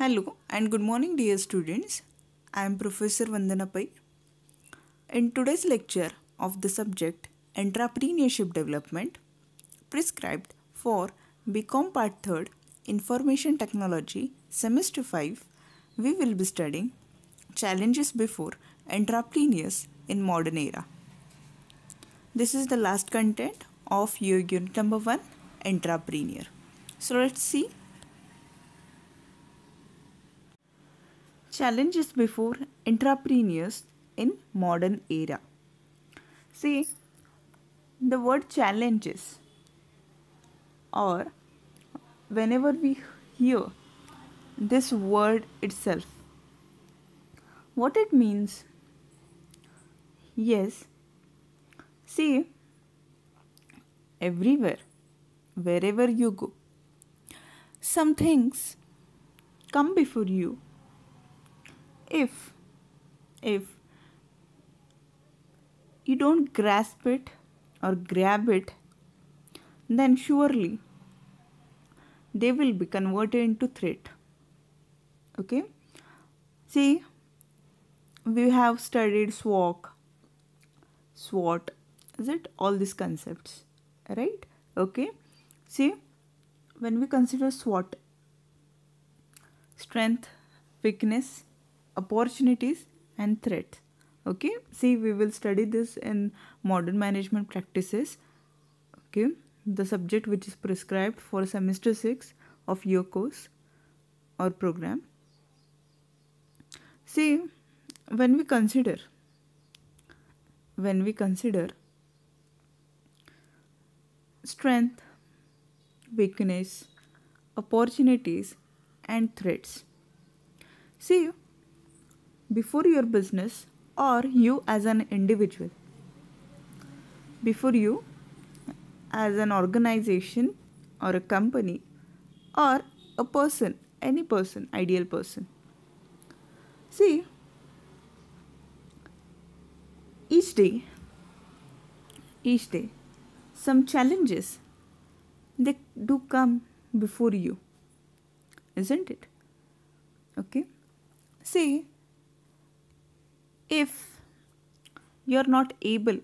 Hello and good morning, dear students. I am Professor Vandana Pai. In today's lecture of the subject Entrepreneurship Development, prescribed for BCom Part 3rd Information Technology Semester 5, we will be studying Challenges Before Entrepreneurs in Modern Era. This is the last content of your unit number 1, Entrepreneur. So let's see challenges before entrepreneurs in modern era. See, the word challenges, or whenever we hear this word itself, what it means? Yes, see, everywhere, wherever you go, some things come before you. If you don't grasp it or grab it, then surely they will be converted into threat. Okay, see, we have studied SWOT, is it all these concepts, right? Okay, see, when we consider SWOT, strength, weakness, opportunities and threats. Okay, see, we will study this in modern management practices. Okay, the subject which is prescribed for semester 6 of your course or program. See, when we consider strength, weakness, opportunities and threats, see, before your business or you as an individual, before you as an organization or a company or a person, any person, ideal person, see, each day some challenges, they do come before you, isn't it? Okay, see, if you're not able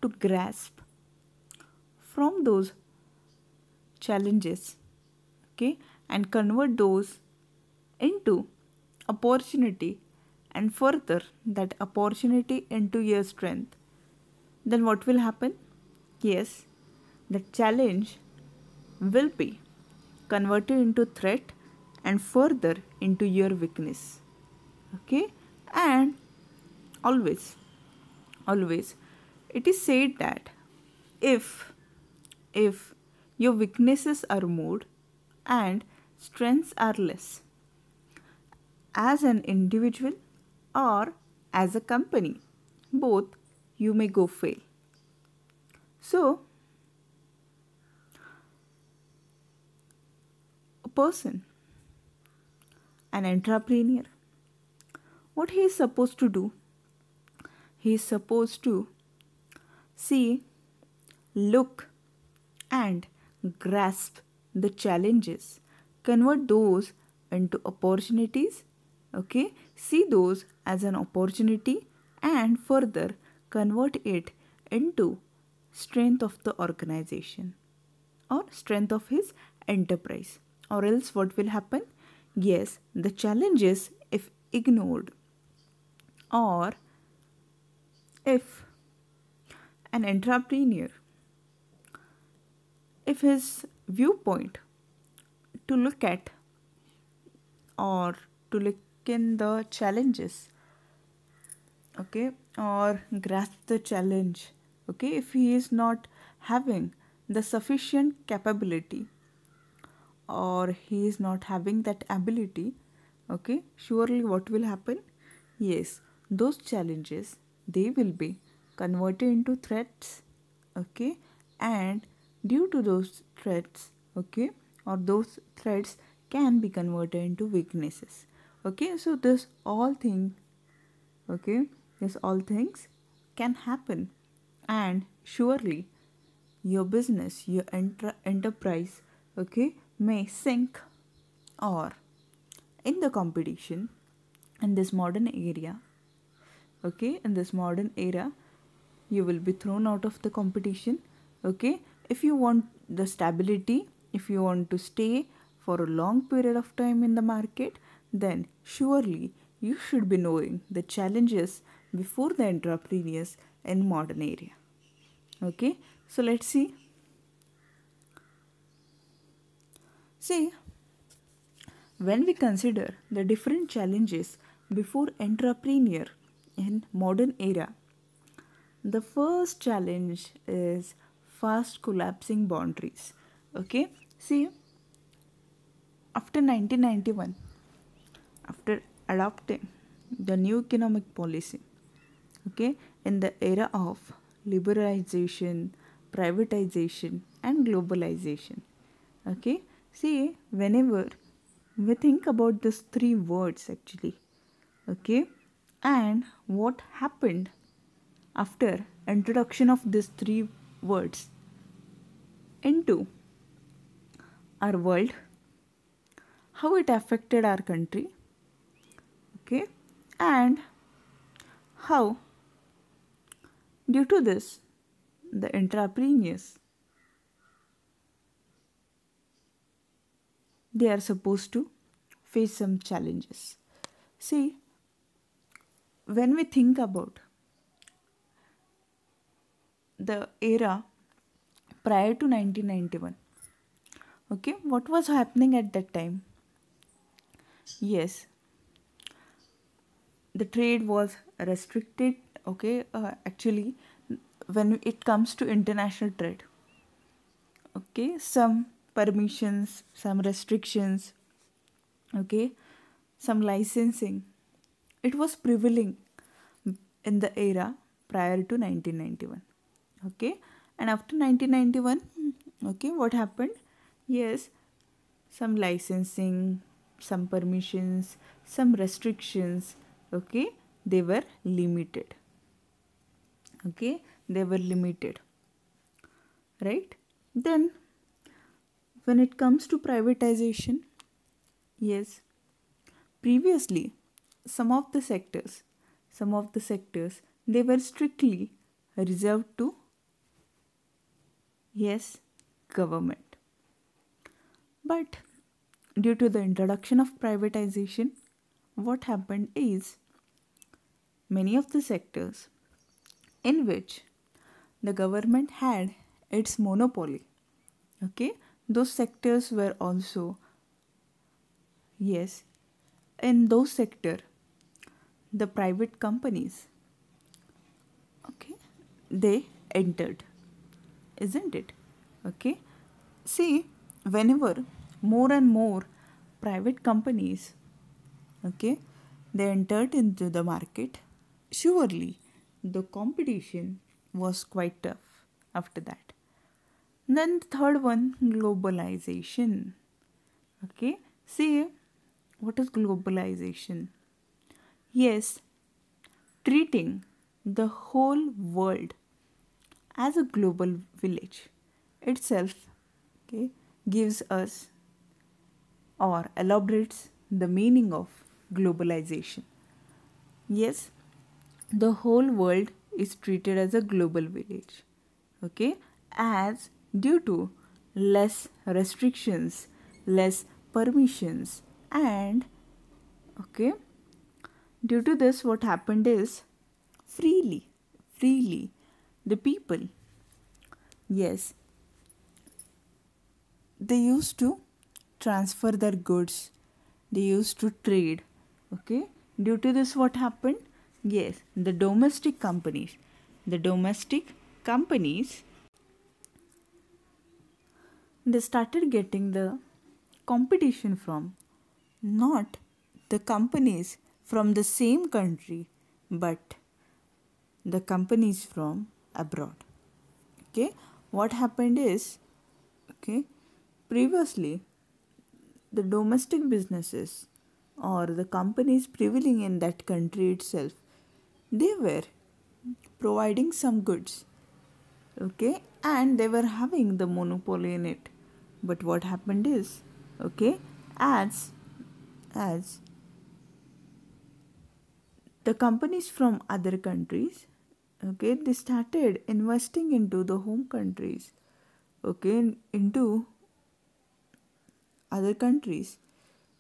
to grasp from those challenges, okay, and convert those into opportunity and further that opportunity into your strength, then what will happen? Yes, the challenge will be converted into threat and further into your weakness. Okay, and always it is said that if your weaknesses are more and strengths are less, as an individual or as a company, both you may go fail. So a person, an entrepreneur, what he is supposed to do? He is supposed to see, look and grasp the challenges, convert those into opportunities, okay, see those as an opportunity and further convert it into strength of the organization or strength of his enterprise. Or else what will happen? Yes, the challenges, if ignored, or if an entrepreneur, if his viewpoint to look at or to look in the challenges, okay, or grasp the challenge, okay, if he is not having the sufficient capability or he is not having that ability, okay, surely what will happen? Yes, those challenges, they will be converted into threats, okay, and due to those threats, okay, or those threats can be converted into weaknesses. Okay, so this all thing, okay, this all things can happen, and surely your business, your enterprise, okay, may sink or in the competition in this modern area, okay, in this modern era, you will be thrown out of the competition, okay. If you want the stability, if you want to stay for a long period of time in the market, then surely you should be knowing the challenges before the entrepreneurs in modern area, okay. So let's see, when we consider the different challenges before entrepreneur in modern era, the first challenge is fast collapsing boundaries. Okay, see, after 1991, after adopting the new economic policy, okay, in the era of liberalization, privatization, and globalization, okay, see, whenever we think about these three words actually, okay, and what happened after introduction of these three words into our world, how it affected our country, okay, and how due to this the entrepreneurs, they are supposed to face some challenges. See, when we think about the era prior to 1991, okay, what was happening at that time? Yes, the trade was restricted, okay, actually, when it comes to international trade, okay, some permissions, some restrictions, okay, some licensing, it was prevailing in the era prior to 1991, okay. And after 1991, okay, what happened? Yes, some licensing, some permissions, some restrictions, okay, they were limited, okay, they were limited, right? Then when it comes to privatization, yes, previously some of the sectors they were strictly reserved to, yes, government. But due to the introduction of privatization, what happened is many of the sectors in which the government had its monopoly, okay, those sectors were also, yes, in those sector the private companies, okay, they entered, isn't it? Okay, see, whenever more and more private companies, okay, they entered into the market, surely the competition was quite tough after that. Then the third one, globalization, okay. See, what is globalization? Yes, treating the whole world as a global village itself, okay, gives us or elaborates the meaning of globalization. Yes, the whole world is treated as a global village, okay, as due to less restrictions, less permissions, and okay, due to this what happened is freely the people, yes, they used to transfer their goods, they used to trade, okay. Due to this what happened? Yes, the domestic companies they started getting the competition from not the companies from the same country but the companies from abroad, okay. What happened is, okay, previously the domestic businesses or the companies prevailing in that country itself, they were providing some goods, okay, and they were having the monopoly in it. But what happened is, okay, as as the companies from other countries, okay, they started investing into the home countries, okay, into other countries,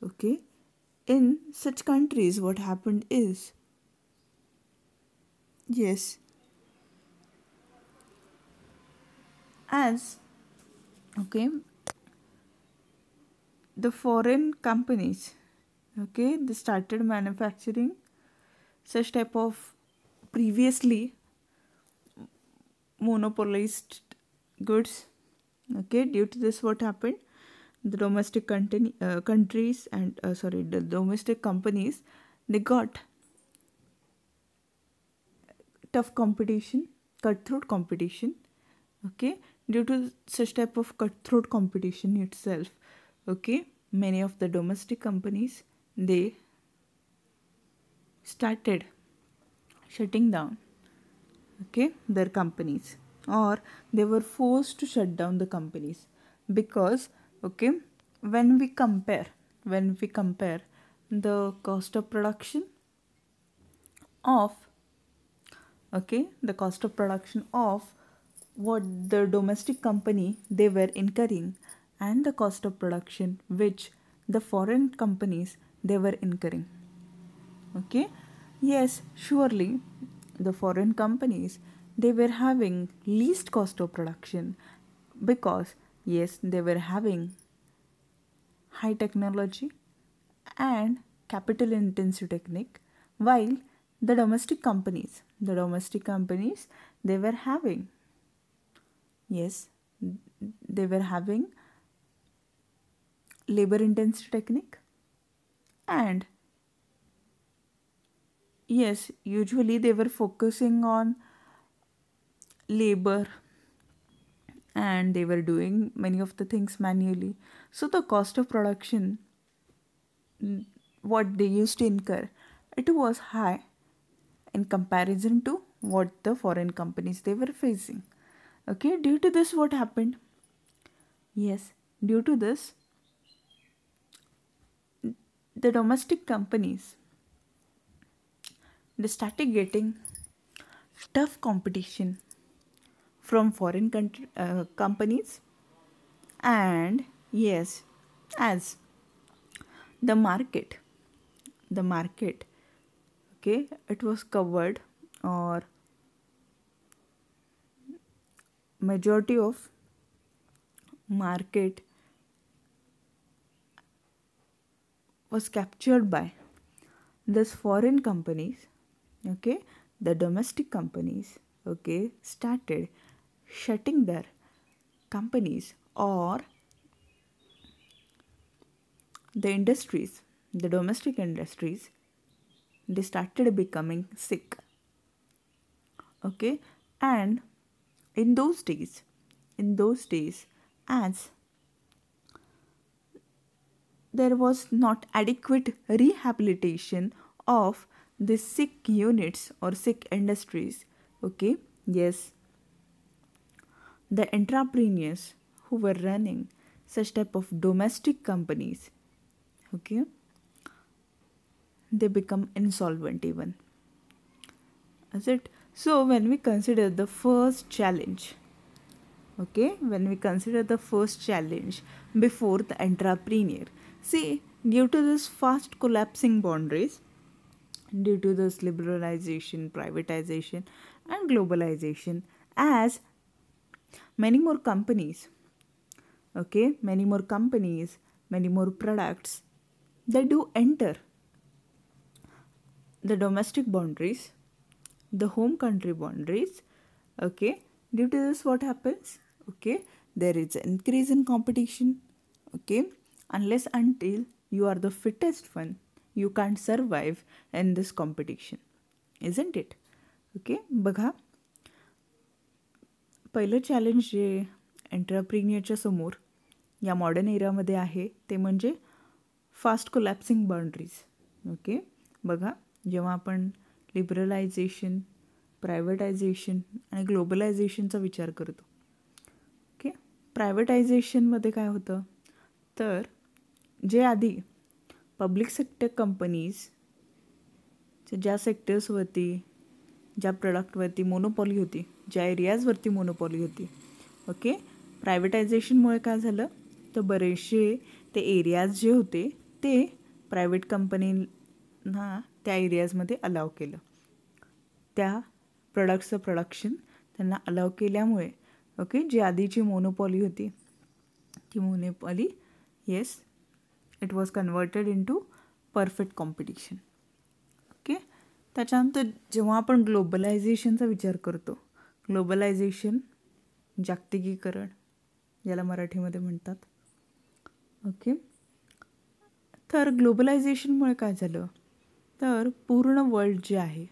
okay. In such countries, what happened is, yes, as, okay, the foreign companies, okay, they started manufacturing such type of previously monopolized goods, okay. Due to this, what happened, the domestic countries and the domestic companies, they got tough competition, cutthroat competition, okay. Due to such type of cutthroat competition itself, okay, many of the domestic companies, they started shutting down, okay, their companies, or they were forced to shut down the companies because, okay, when we compare the cost of production of, okay, the cost of production of what the domestic company they were incurring, and the cost of production which the foreign companies they were incurring, okay. Yes, surely the foreign companies, they were having least cost of production because, yes, they were having high technology and capital intensive technique, while the domestic companies they were having, yes, they were having labor intensive technique, and yes, usually they were focusing on labor, and they were doing many of the things manually. So the cost of production, what they used to incur, it was high in comparison to what the foreign companies they were facing, okay. Due to this, what happened, yes, due to this, the domestic companies, they started getting tough competition from foreign companies, and yes, as the market, the market, okay, it was covered, or majority of market was captured by this foreign companies, okay. The domestic companies, okay, started shutting their companies, or the industries, the domestic industries, they started becoming sick, okay. And in those days, as there was not adequate rehabilitation of the sick units or sick industries, okay. Yes, the entrepreneurs who were running such type of domestic companies, okay, they become insolvent even, is it. So when we consider the first challenge, okay, when we consider the first challenge before the entrepreneur, see, due to this fast collapsing boundaries, due to this liberalization, privatization, and globalization, as many more companies, okay, many more products, they do enter the domestic boundaries, the home country boundaries, okay. Due to this, what happens, okay, there is an increase in competition, okay. Unless until you are the fittest one, you can't survive in this competition, isn't it, okay. बघा, पहिलं challenge जे एंटरप्रिन्युअरच्या समोर या modern एरियामध्ये आहे ते म्हणजे fast collapsing boundaries, okay. बघा, जेव्हा आपण लिबरलायझेशन, प्रायव्हेटायझेशन आणि ग्लोबलायझेशनचा विचार करतो, ओके. प्रायव्हेटायझेशनमध्ये काय होतं, तर जे आधी पब्लिक सेक्टर कंपनीज ज्या सेक्टर्सवरती, ज्या प्रोडक्टवरती मोनोपॉली होती, ज्या एरियाजवरती मोनोपॉली होती, ओके, प्रायव्हेटायझेशनमुळे काय झालं, तर बरेचसे ते एरियाज जे होते ते प्रायव्हेट कंपनींना त्या एरियाजमध्ये अलाव केलं. त्या प्रोडक्ट्सचं प्रोडक्शन त्यांना अलाव केल्यामुळे, ओके, जी आधीची मोनोपॉली होती ती monopoly, yes, it was converted into perfect competition. Okay. त्याच्यानंतर जेव्हा आपण ग्लोबलायझेशनचा विचार करतो, ग्लोबलायझेशन, जागतिकीकरण याला मराठीमध्ये म्हणतात. ओके. तर ग्लोबलायझेशनमुळे काय झालं, तर पूर्ण वर्ल्ड जे आहे,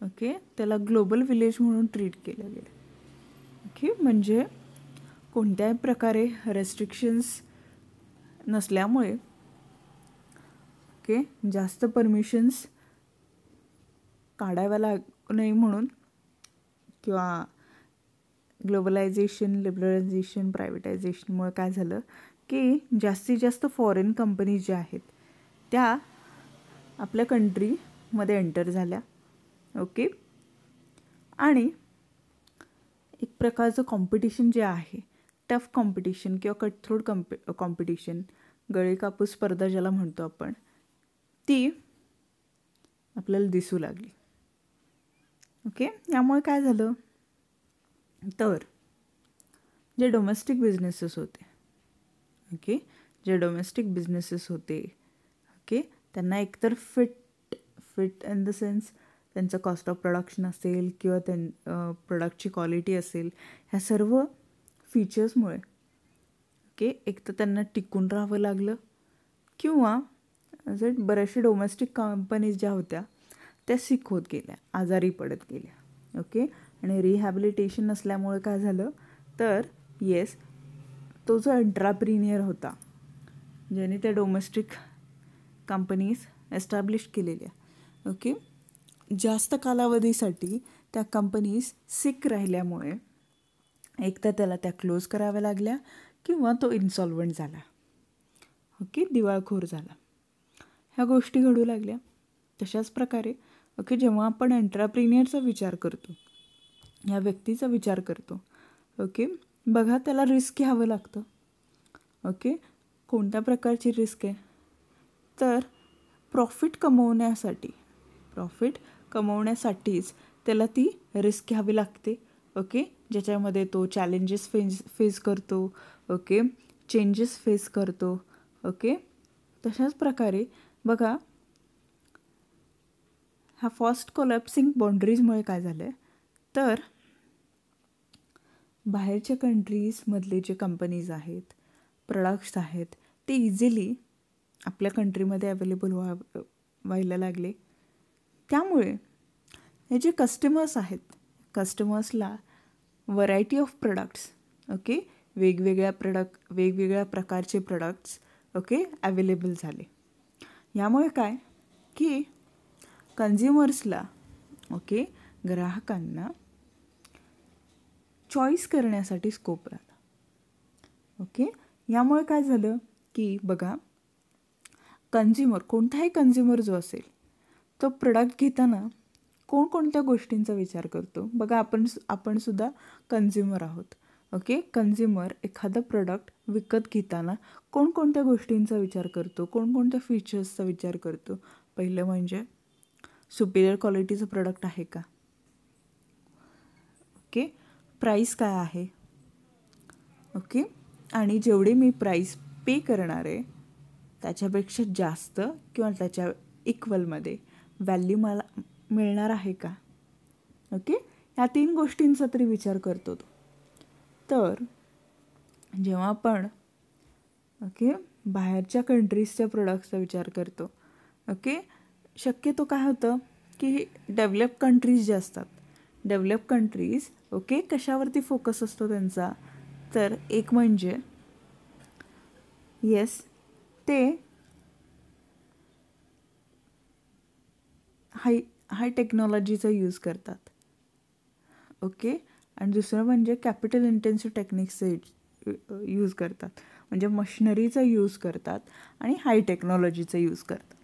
ओके, त्याला ग्लोबल विलेज म्हणून ट्रीट केलं गेलं. ओके. म्हणजे कोणत्याही प्रकारे रेस्ट्रिक्शन्स नसल्यामुळे, ओके, जास्त परमिशन्स काढाव्या लागू नये म्हणून, किंवा ग्लोबलायझेशन, लिबरलायझेशन, प्रायव्हेटायझेशनमुळे काय झालं की जास्तीत जास्त फॉरेन कंपनीज ज्या आहेत त्या आपल्या कंट्रीमध्ये एंटर झाल्या. ओके. आणि एक प्रकारचं कॉम्पिटिशन जे आहे, टफ कॉम्पिटिशन किंवा कटथ्रोट कॉम्पिटिशन, गळे कापूस स्पर्धा ज्याला म्हणतो आपण, ती आपल्याला दिसू लागली. ओके. यामुळे काय झालं, तर जे डोमेस्टिक बिझनेसेस होते, ओके, जे डोमेस्टिक बिझनेसेस होते, ओके, त्यांना एकतर फिट इन द सेन्स त्यांचं कॉस्ट ऑफ प्रोडक्शन असेल किंवा प्रोडक्टची क्वालिटी असेल, ह्या सर्व फीचर्समुळे, ओके, एक तर त्यांना टिकून राहावं लागलं, किंवा जे बऱ्याचशा डोमेस्टिक कंपनीज ज्या होत्या त्या सिक होत गेल्या, आजारी पडत गेल्या. ओके. आणि रिहॅबिलिटेशन नसल्यामुळे काय झालं, तर येस, तो जो एंट्राप्रिनियर होता ज्याने त्या डोमेस्टिक कंपनीज एस्टॅब्लिश केलेल्या, ओके, जास्त कालावधीसाठी त्या कंपनीज सिक राहिल्यामुळे एक तर त्याला त्या क्लोज कराव्या लागल्या किंवा तो इन्सॉल्वंट झाला, ओके, दिवाळखोर झाला. ह्या गोष्टी घडू लागल्या. तशाच प्रकारे, ओके, जेव्हा आपण एंट्राप्रिनियरचा विचार करतो, या व्यक्तीचा विचार करतो, ओके, बघा, त्याला रिस्क घ्यावं लागतं. ओके. कोणत्या प्रकारची रिस्क आहे, तर प्रॉफिट कमवण्यासाठीच त्याला ती रिस्क घ्यावी लागते. ओके. ज्याच्यामध्ये तो चॅलेंजेस फेस करतो, ओके, चेंजेस फेस करतो. ओके. तशाच प्रकारे बघा, ह्या फास्ट कोलॅप्सिंग बाउंड्रीजमुळे काय झालं आहे, तर बाहेरच्या कंट्रीजमधले जे कंपनीज आहेत, प्रोडक्ट्स आहेत, ते इझिली आपल्या कंट्रीमध्ये अवेलेबल व्हायला लागले. त्यामुळे हे जे कस्टमर्स आहेत, कस्टमर्सला व्हरायटी ऑफ प्रोडक्ट्स, ओके, वेगवेगळ्या प्रकारचे प्रोडक्ट्स, ओके, अवेलेबल झाले. यामुळे काय की कन्झ्युमर्सला, ओके, ग्राहकांना चॉईस करण्यासाठी स्कोप राहिला. ओके. यामुळे काय झालं की बघा, कोणताही कन्झ्युमर जो असेल तो प्रोडक्ट घेताना कोणकोणत्या गोष्टींचा विचार करतो. बघा, आपण सुद्धा कन्झ्युमर आहोत. ओके. कन्झ्युमर एखादं प्रोडक्ट विकत घेताना कोणकोणत्या गोष्टींचा विचार करतो, कोणकोणत्या फीचर्सचा विचार करतो. पहिलं म्हणजे सुपिरियर क्वालिटीचं प्रोडक्ट आहे का, ओके, प्राईस काय आहे, ओके, आणि जेवढे मी प्राईस पे करणार आहे त्याच्यापेक्षा जास्त किंवा त्याच्या इक्वलमध्ये व्हॅल्यू मला मिळणार आहे का. ओके. ह्या 3 गोष्टींचा तरी विचार करतो तो. तर जेव्हा आपण, ओके, बाहेरच्या कंट्रीजच्या प्रोडक्ट्सचा विचार करतो, ओके, शक्यतो काय होतं की डेव्हलप कंट्रीज जे असतात, डेव्हलप कंट्रीज, ओके, कशावरती फोकस असतो त्यांचा, तर एक म्हणजे येस, ते हाय टेक्नॉलॉजीचा यूज करतात. ओके. आणि दुसरं म्हणजे कॅपिटल इंटेन्सिव्ह टेक्निक्सचं यूज करतात. म्हणजे मशिनरीचा यूज करतात आणि हाय टेक्नॉलॉजीचा यूज करतात.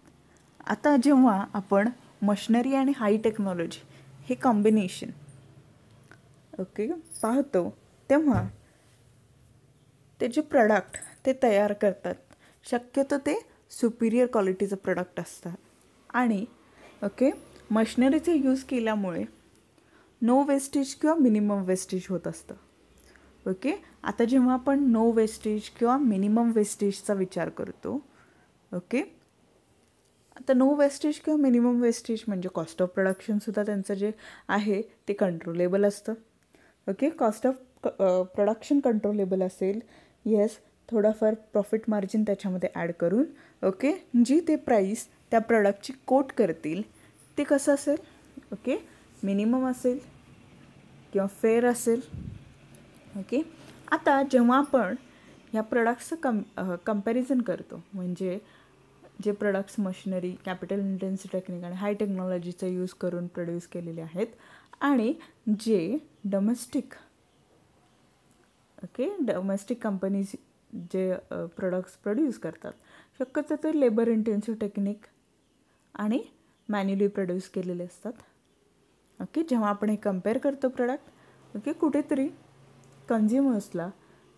आता जेव्हा आपण मशिनरी आणि हाय टेक्नॉलॉजी हे कॉम्बिनेशन ओके पाहतो, तेव्हा ते जे प्रोडक्ट ते तयार करतात शक्यतो ते सुपिरियर क्वालिटीचं प्रोडक्ट असतात. आणि ओके मशिनरीचा यूज केल्यामुळे नो वेस्टेज किंवा मिनिमम वेस्टेज होत असतं. ओके आता जेव्हा आपण नो वेस्टेज किंवा मिनिमम वेस्टेजचा विचार करतो, ओके आता नो वेस्टेज किंवा मिनिमम वेस्टेज म्हणजे कॉस्ट ऑफ प्रोडक्शनसुद्धा त्यांचं जे आहे ते कंट्रोलेबल असतं. Okay cost of production controllable असेल, येस थोडाफार प्रॉफिट मार्जिन त्याच्यामध्ये ॲड करून ओके जी ते प्राईस त्या प्रोडक्टची कोट करतील ते कसं असेल, ओके मिनिमम असेल किंवा फेअर असेल. ओके आता जेव्हा आपण ह्या प्रोडक्ट्सचं कंपॅरिझन करतो, म्हणजे जे products machinery, capital intensity technique आणि हाय टेक्नॉलॉजीचा यूज करून प्रोड्यूस केलेले आहेत आणि जे डोमेस्टिक कंपनीज जे प्रोडक्ट्स प्रोड्यूस करतात शक्यतो ते लेबर इंटेन्सिव्ह टेक्निक आणि मॅन्युअली प्रोड्यूस केलेले असतात. ओके जेव्हा आपण हे कम्पेअर करतो प्रोडक्ट, ओके कुठेतरी कन्झ्युमर्सला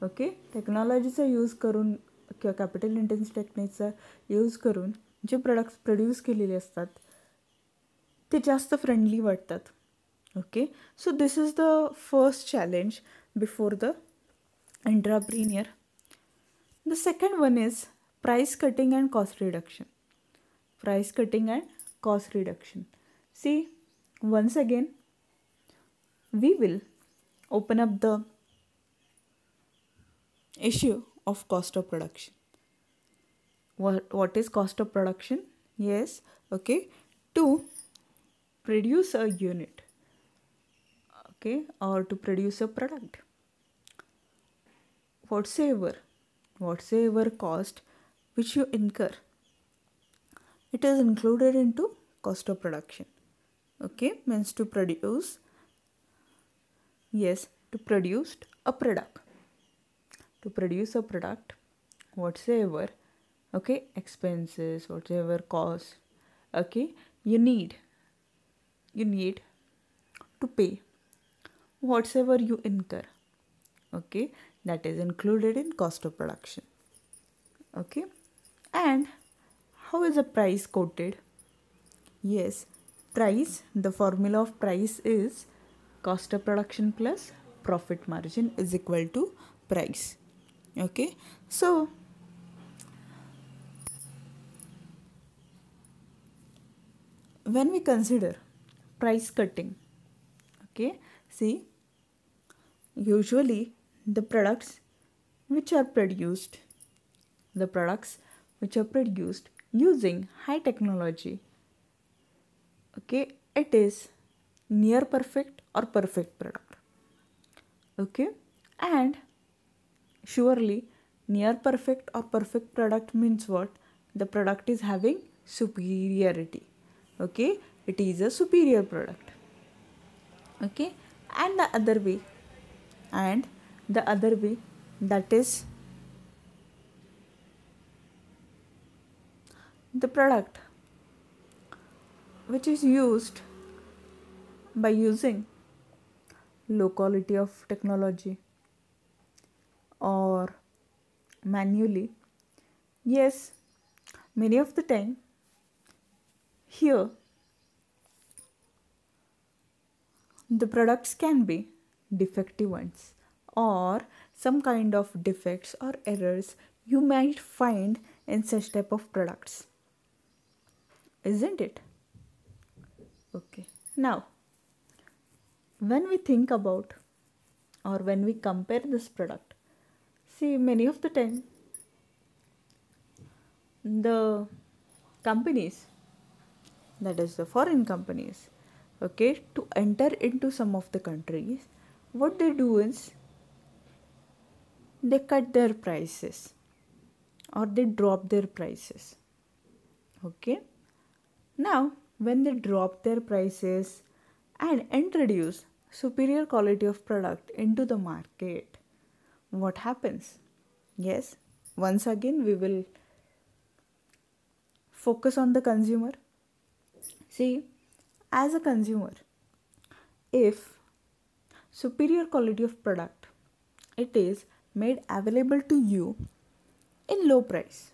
ओके टेक्नॉलॉजीचा यूज करून किंवा कॅपिटल इंटेन्सिव्ह टेक्निकचा यूज करून जे प्रोडक्ट्स प्रोड्यूस केलेले असतात ते जास्त फ्रेंडली वाटतात. Okay so this is the first challenge before the entrepreneur. The second one is price cutting and cost reduction. Price cutting and cost reduction. See, once again, we will open up the issue of cost of production. What is cost of production? Yes, okay, to produce a unit, okay, or to produce a product. Whatsoever cost which you incur, it is included into cost of production. Okay, means to produce, yes, to produce a product. To produce a product, whatsoever, okay, expenses, whatever cost, okay, you need to pay, whatsoever you incur, okay, that is included in cost of production. Okay, and how is a price quoted? Yes, price, the formula of price is cost of production plus profit margin is equal to price. Okay, so when we consider price cutting, okay, see, usually the products which are produced using high technology, okay, it is near perfect or perfect product. Okay, and surely near perfect or perfect product means what? The product is having superiority. Okay, it is a superior product. Okay, and the other way that is the product which is used by using low quality of technology or manually. Yes, many of the time here the products can be defective ones or some kind of defects or errors you might find in such type of products, isn't it? Okay, now when we think about or when we compare this product, see, many of the time the companies, that is the foreign companies, okay, to enter into some of the countries, what they do is they cut their prices or they drop their prices. Okay, now when they drop their prices and introduce superior quality of product into the market, what happens? Yes, once again we will focus on the consumer. See, as a consumer, if superior quality of product, it is made available to you in low price,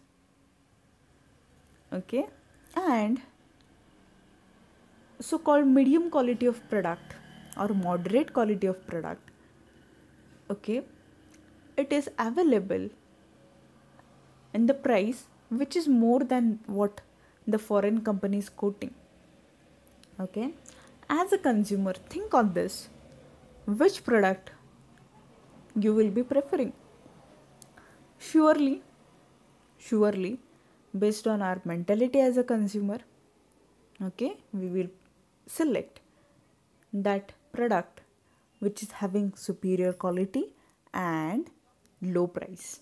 okay, and so called medium quality of product or moderate quality of product, okay, it is available in the price which is more than what the foreign company is quoting, okay. As a consumer, think on this, which product you will be preferring. Surely based on our mentality as a consumer, okay, we will select that product which is having superior quality and low price,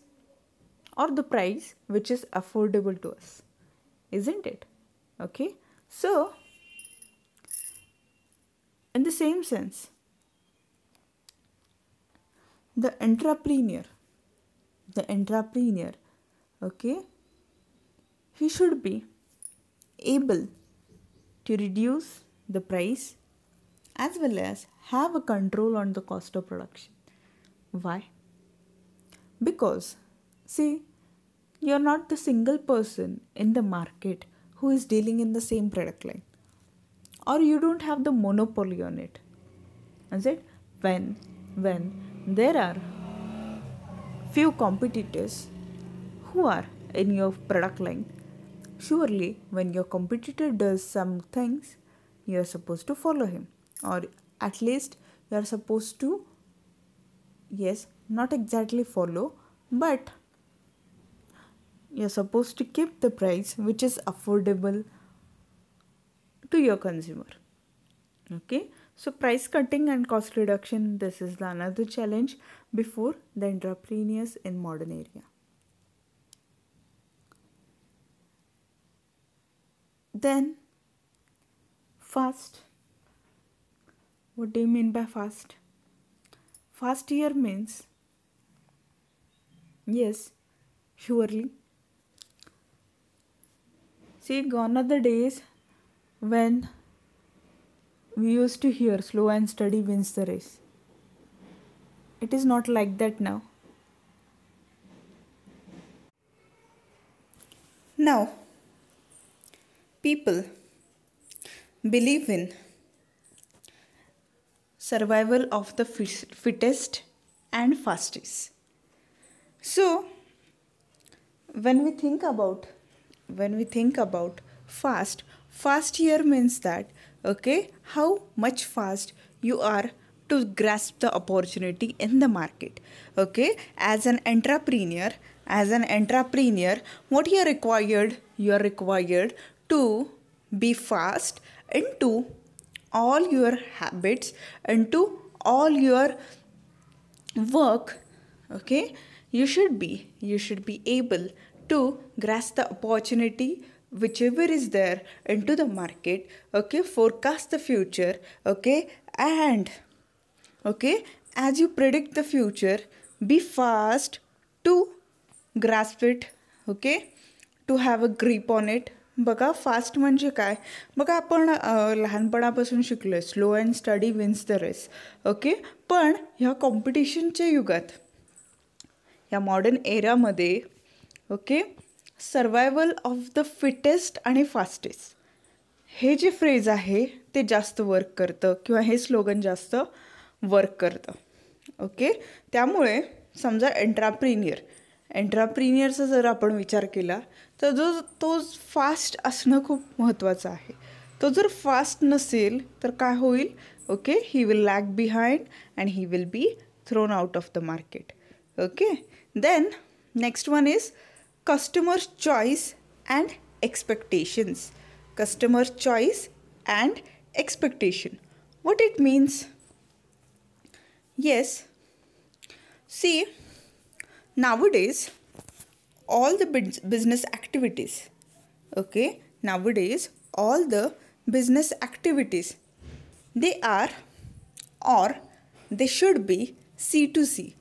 or the price which is affordable to us, isn't it? Okay, so in the same sense, the entrepreneur, okay, he should be able to reduce the price as well as have a control on the cost of production. Why? Because, see, you're not the single person in the market who is dealing in the same product line, or you don't have the monopoly on it. Is it? When there are few competitors who are in your product line, surely when your competitor does some things, you are supposed to follow him, or at least you are supposed to, yes, not exactly follow, but you're supposed to keep the price which is affordable to your consumer. Okay, so price cutting and cost reduction, this is another challenge before the entrepreneurs in modern area. Then fast. What do you mean by fast? Fast here means, yes, surely. See, gone are the days when we used to hear slow and steady wins the race. It is not like that now. Now, people believe in survival of the fittest and fastest. So, when we think about fast here means that, okay, how much fast you are to grasp the opportunity in the market. Okay, as an entrepreneur, what you are required to be fast into all your habits, into all your work. Okay, you should be able to grasp the opportunity whichever is there into the market. Okay, forecast the future. Okay, and okay, as you predict the future, be fast to grasp it. Okay, to have a grip on it. बघा, fast म्हणजे काय? बघा, आपण लहानपणापासून शिकलो आहे, slow and steady wins the race. Okay, पण ह्या कॉम्पिटिशनच्या युगात, या मॉडर्न एरामध्ये, okay, survival of the fittest आणि फास्टेस्ट हे जे फ्रेज आहे ते जास्त वर्क करतं, किंवा हे स्लोगन जास्त वर्क करतं. ओके, त्यामुळे समजा एंट्राप्रिनियरचा जर आपण विचार केला तर तो फास्ट असणं खूप महत्त्वाचं आहे. तो जर फास्ट नसेल तर काय होईल? Okay, he will lag behind and he will be thrown out of the market. Okay, then next one is customer choice and expectations. Customer choice and expectation. What it means? Yes, see, nowadays all the business activities, okay, nowadays all the business activities, they are, or they should be C2C.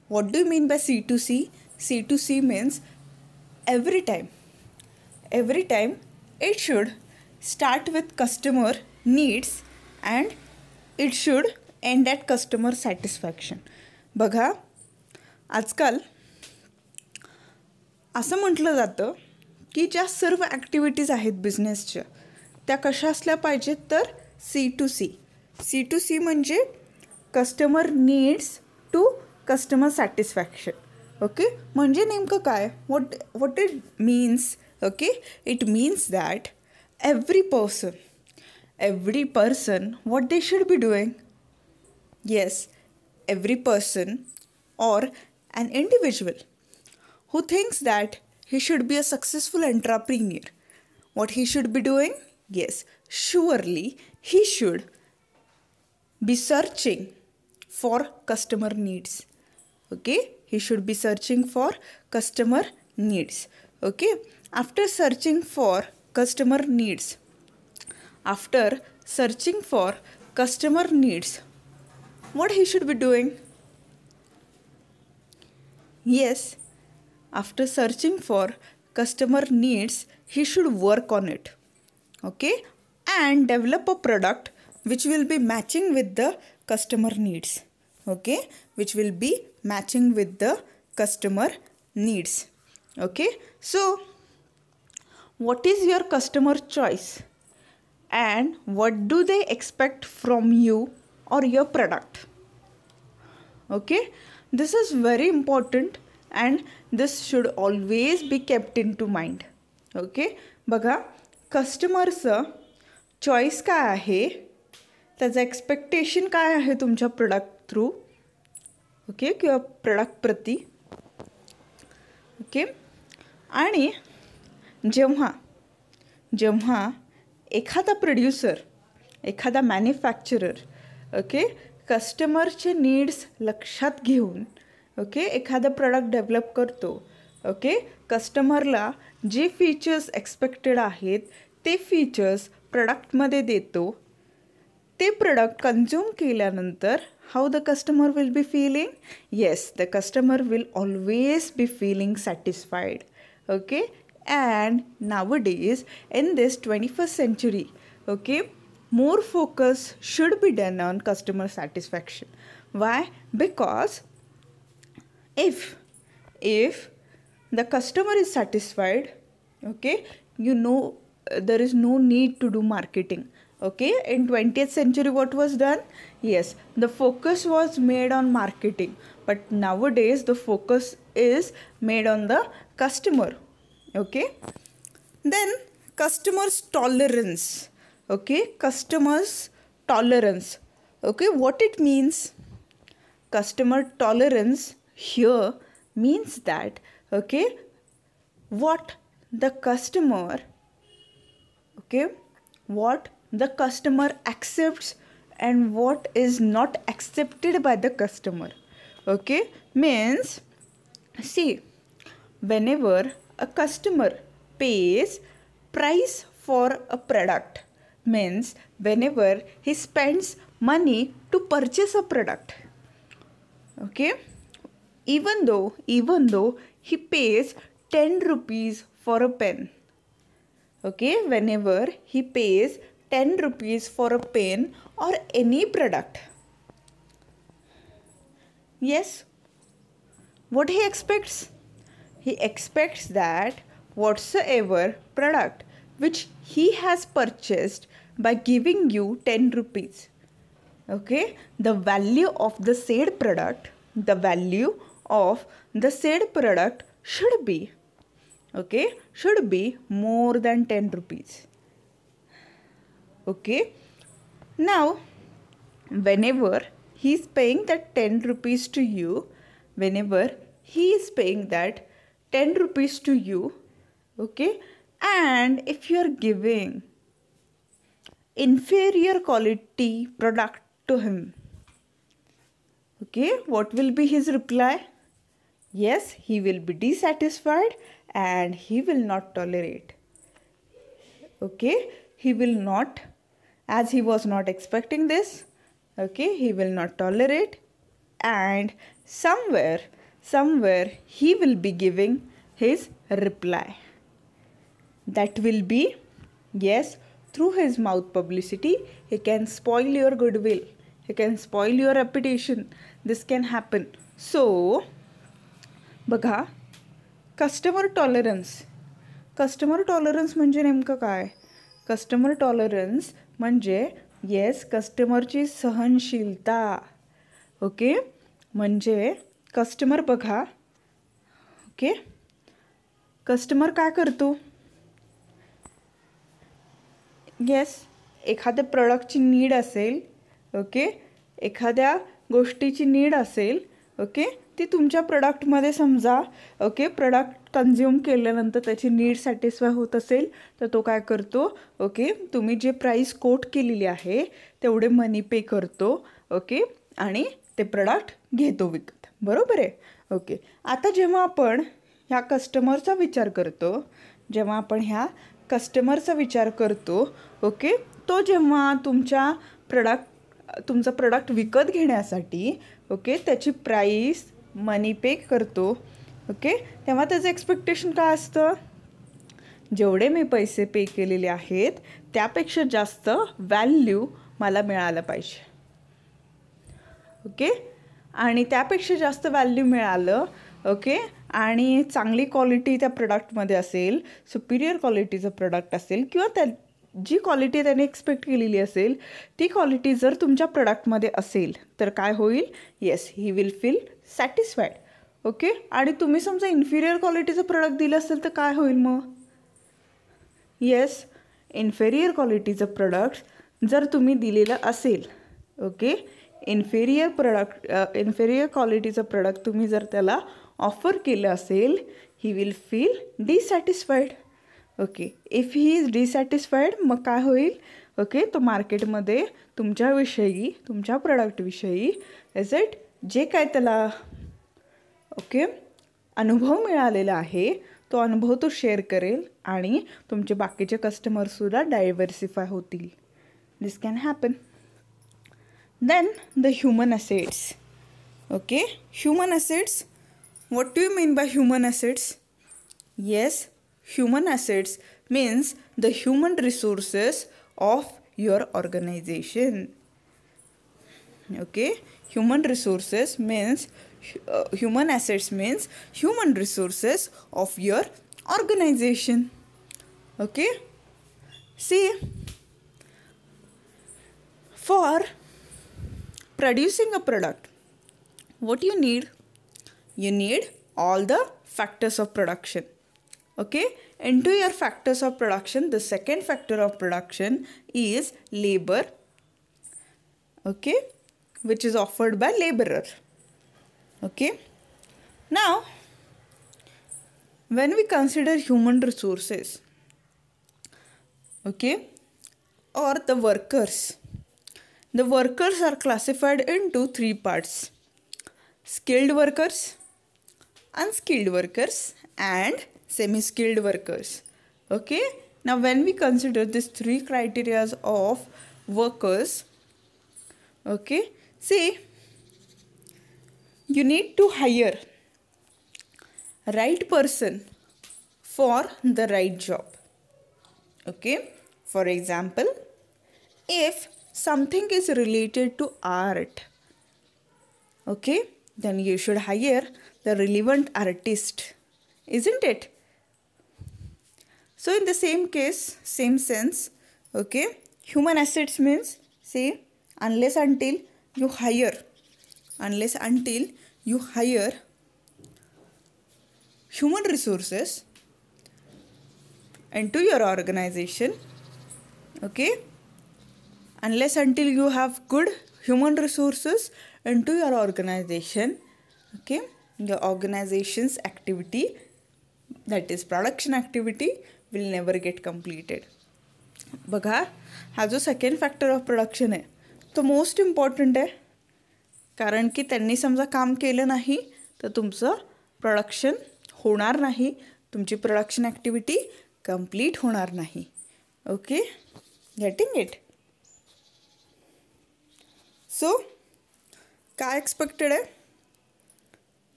What do you mean by C2C? C2C means every time it should start with customer needs and it should end at customer satisfaction. बघा, आजकाल असं म्हटलं जातं की ज्या सर्व activities आहेत बिझनेसच्या त्या कशा असल्या पाहिजेत तर C2C म्हणजे customer needs to customer satisfaction. Okay, म्हणजे नेमकं काय, what it means, okay, it means that every person what they should be doing, yes, every person or an individual who thinks that he should be a successful entrepreneur, what he should be doing, yes, surely he should be searching for customer needs. Okay, he should be searching for customer needs. Okay, after searching for customer needs, what he should be doing, yes, after searching for customer needs he should work on it. Okay, and develop a product which will be matching with the customer needs. Okay, which will be matching with the customer needs. Okay, so what is your customer choice and what do they expect from you or your product? Okay, this is very important and this should always be kept into mind. Okay, बघा, कस्टमरचं choice काय आहे, त्याचं expectation काय आहे तुमच्या product through, okay, किंवा product प्रती. Okay, आणि जेव्हा एखादा प्रोड्युसर, एखादा मॅन्युफॅक्चरर, ओके, कस्टमरचे नीड्स लक्षात घेऊन, ओके, एखादा प्रोडक्ट डेव्हलप करतो. ओके, कस्टमरला जे फीचर्स एक्सपेक्टेड आहेत ते फीचर्स प्रोडक्टमध्ये देतो. ते प्रोडक्ट कन्झ्युम केल्यानंतर how the customer will be feeling, yes, the customer will always be feeling satisfied. Okay, and nowadays in this 21st century, okay, more focus should be done on customer satisfaction. Why? Because if the customer is satisfied, okay, there is no need to do marketing. Okay, in 20th century what was done? Yes, the focus was made on marketing, but nowadays the focus is made on the customer. Okay, then customers tolerance. Okay, customers tolerance. Okay, what it means? Customer tolerance here means that, okay, what the customer accepts and what is not accepted by the customer. Okay, means, see, whenever a customer pays price for a product, means whenever he spends money to purchase a product, okay, even though he pays 10 rupees for a pen, okay, whenever he pays 10 rupees for a pen or any product, yes, what he expects? He expects that whatsoever product which he has purchased by giving you 10 rupees, okay, the value of the said product should be, okay, should be more than 10 rupees. Okay, now whenever he is paying that 10 rupees to you, okay, and if you are giving inferior quality product to him, okay, what will be his reply? Yes, he will be dissatisfied and he will not tolerate. Okay, he will not, as he was not expecting this, okay, he will not tolerate, and somewhere somewhere he will be giving his reply. That will be, yes, through his mouth publicity he can spoil your goodwill, he can spoil your reputation. This can happen. So बघा, customer tolerance म्हणजे नेमकं काय? Customer tolerance म्हणजे yes, कस्टमरची सहनशीलता. Okay, म्हणजे customer बघा, okay, customer काय करतो? येस, एखाद्या प्रोडक्टची नीड असेल, ओके, एखाद्या गोष्टीची नीड असेल, ओके, ती तुमच्या प्रोडक्टमध्ये समजा, ओके, प्रोडक्ट कन्झ्युम केल्यानंतर त्याची नीड सॅटिस्फाय होत असेल तर तो काय करतो? ओके, तुम्ही जे प्राईस कोट केलेली आहे तेवढे मनी पे करतो, ओके, आणि ते प्रोडक्ट घेतो विकत. बरोबर आहे? ओके, आता जेव्हा आपण ह्या कस्टमरचा विचार करतो, ओके, तो जेव्हा तुमचा प्रोडक्ट विकत घेण्यासाठी, ओके, त्याची प्राईस मनी पे करतो, ओके, तेव्हा त्याचं एक्सपेक्टेशन काय असतं? जेवढे मी पैसे पे केलेले आहेत त्यापेक्षा जास्त व्हॅल्यू मला मिळालं पाहिजे. ओके, आणि त्यापेक्षा जास्त व्हॅल्यू मिळालं, ओके, आणि चांगली क्वालिटी त्या प्रोडक्टमध्ये असेल, सुपिरियर क्वालिटीचं प्रोडक्ट असेल, किंवा जी क्वालिटी त्याने एक्सपेक्ट केलेली असेल ती क्वालिटी जर तुमच्या प्रोडक्टमध्ये असेल तर काय होईल? Yes, he will feel satisfied. Okay, आणि तुम्ही समजा इन्फिरियर क्वालिटीचं प्रोडक्ट दिलं असेल तर काय होईल मग? येस, इन्फेरियर क्वालिटीचं प्रोडक्ट जर तुम्ही दिलेलं असेल, ओके, इन्फेरियर क्वालिटीचं प्रोडक्ट तुम्ही जर त्याला ऑफर केलं असेल, he will feel dissatisfied. Okay, if he is dissatisfied, मग काय होईल? ओके, तो मार्केटमध्ये तुमच्याविषयी, तुमच्या प्रोडक्टविषयी इज इट जे काय त्याला, ओके, अनुभव मिळालेला आहे तो अनुभव तो शेअर करेल आणि तुमचे बाकीचे कस्टमरसुद्धा डायव्हर्सिफाय होतील. This can happen. Then the human assets. Okay, human assets, what do you mean by human assets? Yes, human assets means the human resources of your organization. Okay, human assets means human resources of your organization. Okay, see, for producing a product, what you need all the factors of production. Okay, into your factors of production, the second factor of production is labor, okay, which is offered by laborer. Okay, now when we consider human resources, okay, or the workers are classified into three parts: skilled workers, unskilled workers, and semi-skilled workers. Okay, now when we consider these three criteria of workers, okay, see, you need to hire right person for the right job. Okay, for example, if something is related to art, okay, then you should hire the relevant artist, isn't it? So in the same case, same sense, okay, human assets means, say, unless until you hire human resources into your organization, okay, unless until you have good human resources into your organization, okay, your organization's activity, that is production activity, will never get completed. बघा, हा जो second factor of production आहे तो most important आहे, कारण की त्यांनी समजा काम केलं नाही तर तुमचं प्रोडक्शन होणार नाही, तुमची प्रोडक्शन ॲक्टिव्हिटी कंप्लीट होणार नाही. Okay, getting it? सो काय एक्सपेक्टेड आहे?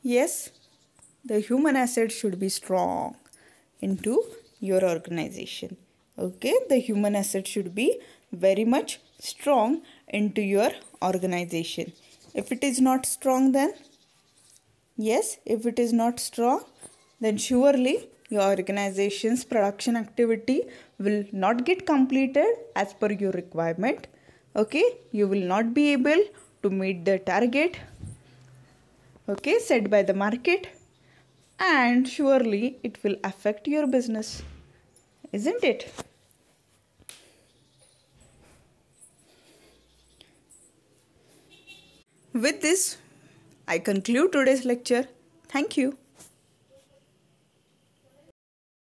Yes, the human asset should be strong into your organization. Okay, the human asset should be very much strong into your organization. If it is not strong, then yes, if it is not strong, then surely your organization's production activity will not get completed as per your requirement. Okay, you will not be able to meet the target, okay, set by the market, and surely it will affect your business, isn't it? With this, I conclude today's lecture. Thank you.